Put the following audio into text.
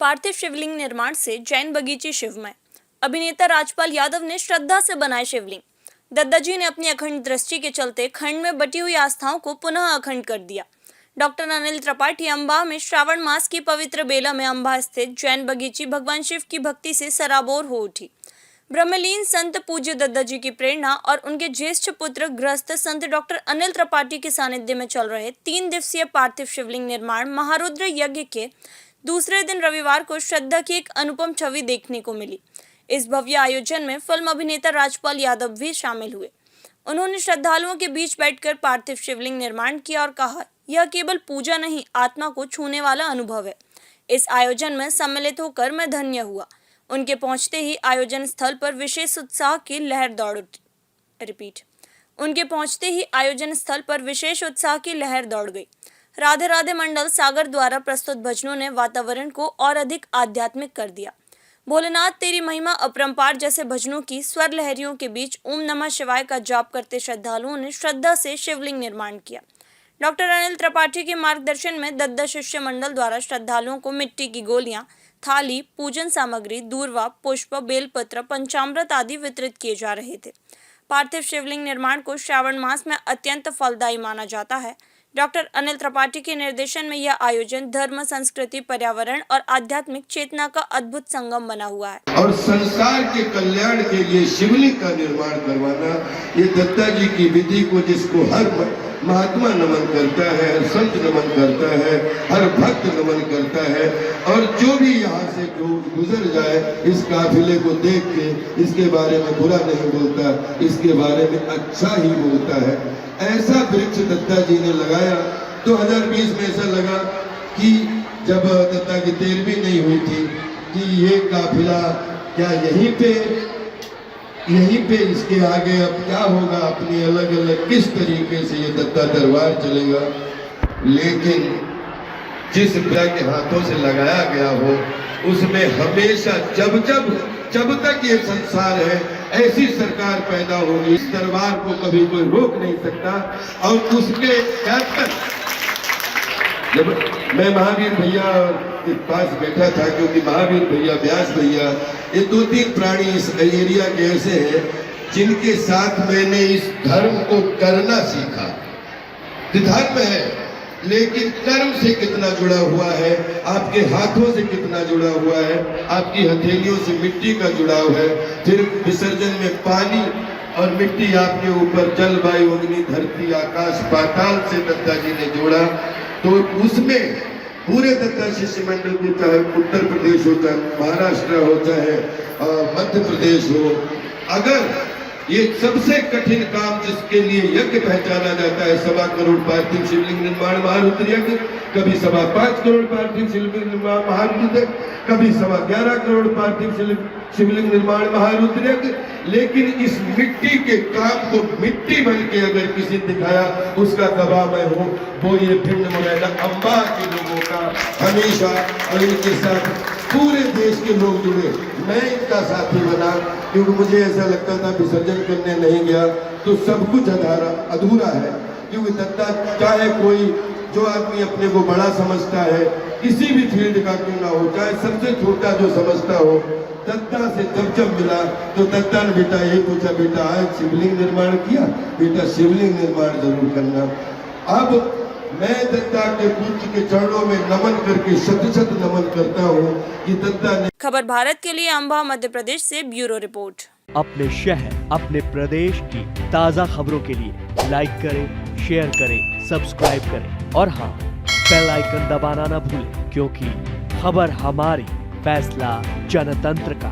पार्थिव शिवलिंग निर्माण से जैन बगीचे शिवमय। अभिनेता राजपाल यादव ने श्रद्धा से बनाए शिवलिंग। दद्दा जी ने अपनी अखंड दृष्टि के चलते खंड में बटी हुई आस्थाओं को पुनः अखंड कर दिया। डॉक्टर अनिल त्रिपाठी अम्बाह में श्रावण मास की पवित्र बेला में अम्बाह स्थित जैन बगीची भगवान शिव की भक्ति से सराबोर हो उठी। ब्रह्मलीन संत पूज्य दद्दा जी की प्रेरणा और उनके ज्येष्ठ पुत्र गृहस्थ संत डॉक्टर अनिल त्रिपाठी के सानिध्य में चल रहे 3 दिवसीय पार्थिव शिवलिंग निर्माण महारुद्र यज्ञ के दूसरे दिन रविवार को श्रद्धा की एक अनुपम छवि देखने को मिली। इस भव्य आयोजन में फिल्म अभिनेता राजपाल यादव भी शामिल हुए। उन्होंने श्रद्धालुओं के बीच बैठकर पार्थिव शिवलिंग निर्माण किया और कहा, यह केवल पूजा नहीं, आत्मा को छूने वाला अनुभव है। इस आयोजन में सम्मिलित होकर मैं धन्य हुआ। उनके पहुंचते ही आयोजन स्थल पर विशेष उत्साह की लहर दौड़ गई। राधे राधे मंडल सागर द्वारा प्रस्तुत भजनों ने वातावरण को और अधिक आध्यात्मिक कर दिया। भोलेनाथ तेरी महिमा अपरंपार जैसे भजनों की स्वर लहरियों के बीच ओम नमः शिवाय का जाप करते श्रद्धालुओं ने श्रद्धा से शिवलिंग निर्माण किया। डॉक्टर अनिल त्रिपाठी के मार्गदर्शन में दद्दा शिष्य मंडल द्वारा श्रद्धालुओं को मिट्टी की गोलियां, थाली, पूजन सामग्री, दूर्वा, पुष्प, बेलपत्र, पंचामृत आदि वितरित किए जा रहे थे। पार्थिव शिवलिंग निर्माण को श्रावण मास में अत्यंत फलदायी माना जाता है। डॉक्टर अनिल त्रिपाठी के निर्देशन में यह आयोजन धर्म, संस्कृति, पर्यावरण और आध्यात्मिक चेतना का अद्भुत संगम बना हुआ है। और संसार के कल्याण के लिए शिवलिंग का निर्माण करवाना, ये दत्ता जी की विधि को जिसको हर महात्मा नमन करता है, हर संत नमन करता है, हर भक्त नमन करता है। और जो भी यहाँ से जो गुजर जाए, इस काफिले को देख के इसके बारे में बुरा नहीं बोलता, इसके बारे में अच्छा ही बोलता है। ऐसा वृक्ष दत्ता जी ने लगाया। 2020 में ऐसा लगा कि जब दत्ता की 13वीं नहीं हुई थी कि ये काफिला क्या यहीं पे इसके आगे अब क्या होगा, अपनी अलग अलग किस तरीके से ये दत्ता दरबार चलेगा। लेकिन जिस पिता के हाथों से लगाया गया हो, उसमें हमेशा जब तक ये संसार है, ऐसी सरकार पैदा होगी। इस दरबार को कभी कोई रोक नहीं सकता। और उसके जब मैं महावीर भैया के पास बैठा था, क्योंकि महावीर भैया, व्यास भैया, ये 2-3 प्राणी इस एरिया के ऐसे हैं जिनके साथ मैंने इस धर्म को करना सीखा। धर्म है, लेकिन कर्म से कितना जुड़ा हुआ है, आपके हाथों से कितना जुड़ा हुआ है, आपकी हथेलियों से मिट्टी का जुड़ाव है। फिर विसर्जन में पानी और मिट्टी आपके ऊपर, जल, वायु, अग्नि, धरती, आकाश, पाताल से दत्ता जी ने जोड़ा। तो उसमें पूरे दत्ता शिष्य मंडल के, चाहे उत्तर प्रदेश हो, चाहे महाराष्ट्र हो, चाहे मध्य प्रदेश हो, अगर ये सबसे कठिन काम जिसके लिए यज्ञ पहचाना जाता है, 1.25 करोड़ पार्थिव शिवलिंग निर्माण महारुद्र यज्ञ, कभी 5.25 करोड़ पार्थिव शिवलिंग निर्माण महारुद्र, कभी 11.25 करोड़ पार्थिव शिवलिंग निर्माण महारुद्र यज्ञ। लेकिन इस मिट्टी के काम को मिट्टी बन के अगर किसी दिखाया, उसका गवाह मैं हूँ। वो ये भिंड मुरैना अम्बाह के लोगों का हमेशा, और इनके साथ पूरे देश के लोग जुड़े। मैं इनका साथी बना, क्योंकि मुझे ऐसा लगता था विसर्जन करने नहीं गया तो सब कुछ अधूरा है। क्योंकि दत्ता, चाहे कोई जो आदमी अपने को बड़ा समझता है, किसी भी फील्ड का क्यों ना हो, चाहे सबसे छोटा जो समझता हो, दत्ता से जब मिला तो दत्ता ने बेटा यही पूछा, बेटा आज शिवलिंग निर्माण किया, बेटा शिवलिंग निर्माण जरूर करना। अब मैं दत्ता के पूज्य के चरणों में नमन करके शत नमन करता हूँ कि दत्ता ने। खबर भारत के लिए अम्बाह, मध्य प्रदेश से ब्यूरो रिपोर्ट। अपने शहर, अपने प्रदेश की ताज़ा खबरों के लिए लाइक करें, शेयर करें, सब्सक्राइब करें और हाँ, बेल आइकन दबाना ना भूलें, क्योंकि खबर हमारी, फैसला जनतंत्र का।